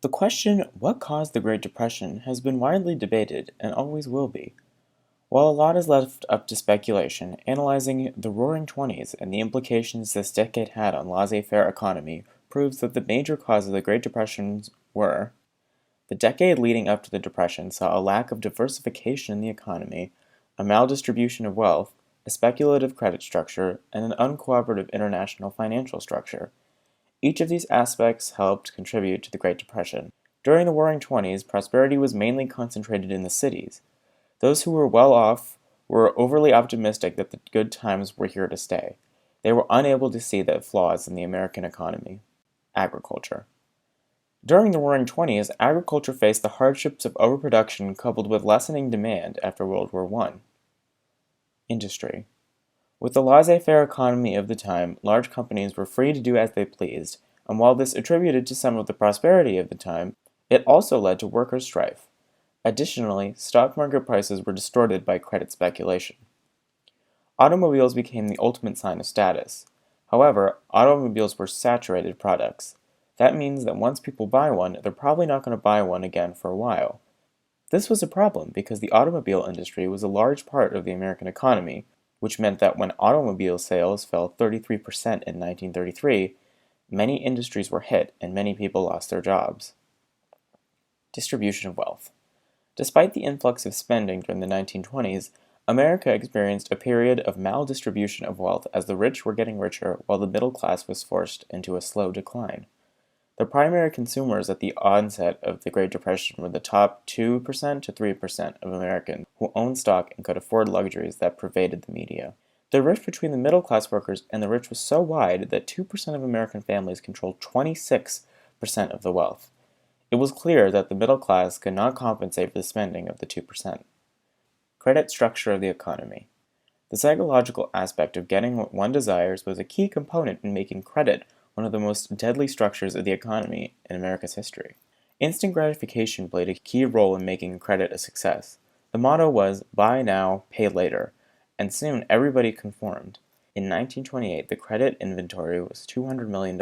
The question, what caused the Great Depression, has been widely debated and always will be. While a lot is left up to speculation, analyzing the Roaring Twenties and the implications this decade had on laissez-faire economy proves that the major causes of the Great Depressions were the decade leading up to the Depression saw a lack of diversification in the economy, a maldistribution of wealth, a speculative credit structure, and an uncooperative international financial structure. Each of these aspects helped contribute to the Great Depression. During the Roaring Twenties, prosperity was mainly concentrated in the cities. Those who were well off were overly optimistic that the good times were here to stay. They were unable to see the flaws in the American economy. Agriculture. During the Roaring Twenties, agriculture faced the hardships of overproduction coupled with lessening demand after World War I. Industry. With the laissez-faire economy of the time, large companies were free to do as they pleased, and while this attributed to some of the prosperity of the time, it also led to worker strife. Additionally, stock market prices were distorted by credit speculation. Automobiles became the ultimate sign of status. However, automobiles were saturated products. That means that once people buy one, they're probably not going to buy one again for a while. This was a problem because the automobile industry was a large part of the American economy, which meant that when automobile sales fell 33% in 1933, many industries were hit and many people lost their jobs. Distribution of wealth. Despite the influx of spending during the 1920s, America experienced a period of maldistribution of wealth as the rich were getting richer while the middle class was forced into a slow decline. The primary consumers at the onset of the Great Depression were the top 2% to 3% of Americans who owned stock and could afford luxuries that pervaded the media. The rift between the middle class workers and the rich was so wide that 2% of American families controlled 26% of the wealth. It was clear that the middle class could not compensate for the spending of the 2%. Credit structure of the economy. The psychological aspect of getting what one desires was a key component in making credit one of the most deadly structures of the economy in America's history. Instant gratification played a key role in making credit a success. The motto was, buy now, pay later, and soon everybody conformed. In 1928, the credit inventory was $200 million,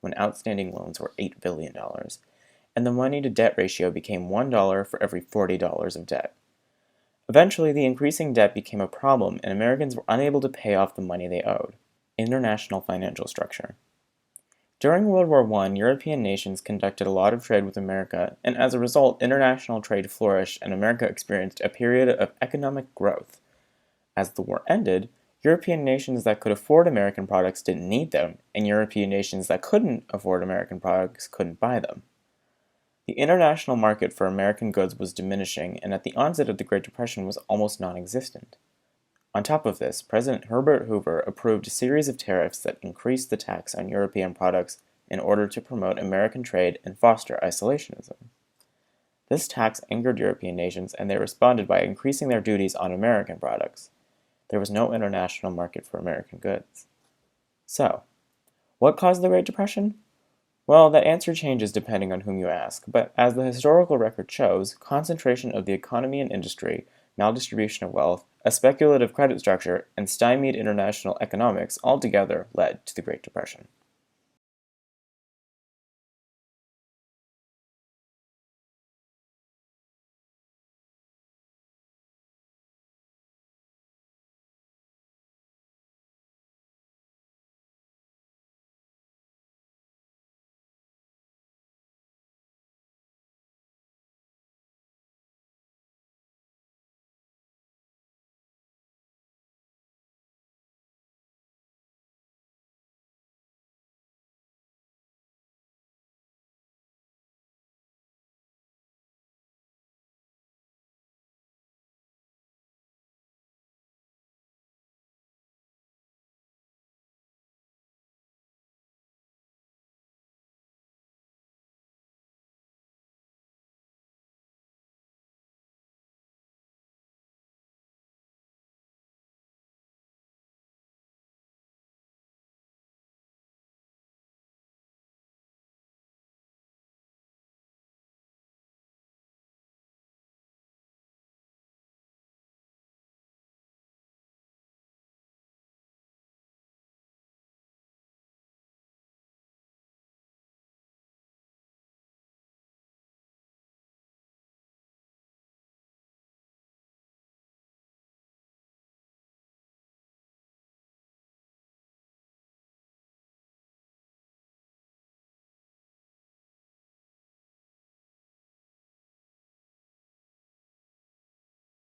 when outstanding loans were $8 billion, and the money-to-debt ratio became $1 for every $40 of debt. Eventually, the increasing debt became a problem, and Americans were unable to pay off the money they owed. International financial structure. During World War I, European nations conducted a lot of trade with America, and as a result, international trade flourished and America experienced a period of economic growth. As the war ended, European nations that could afford American products didn't need them, and European nations that couldn't afford American products couldn't buy them. The international market for American goods was diminishing, and at the onset of the Great Depression was almost non-existent. On top of this, President Herbert Hoover approved a series of tariffs that increased the tax on European products in order to promote American trade and foster isolationism. This tax angered European nations, and they responded by increasing their duties on American products. There was no international market for American goods. So, what caused the Great Depression? Well, that answer changes depending on whom you ask, but as the historical record shows, concentration of the economy and industry, maldistribution of wealth, a speculative credit structure, and stymied international economics altogether led to the Great Depression.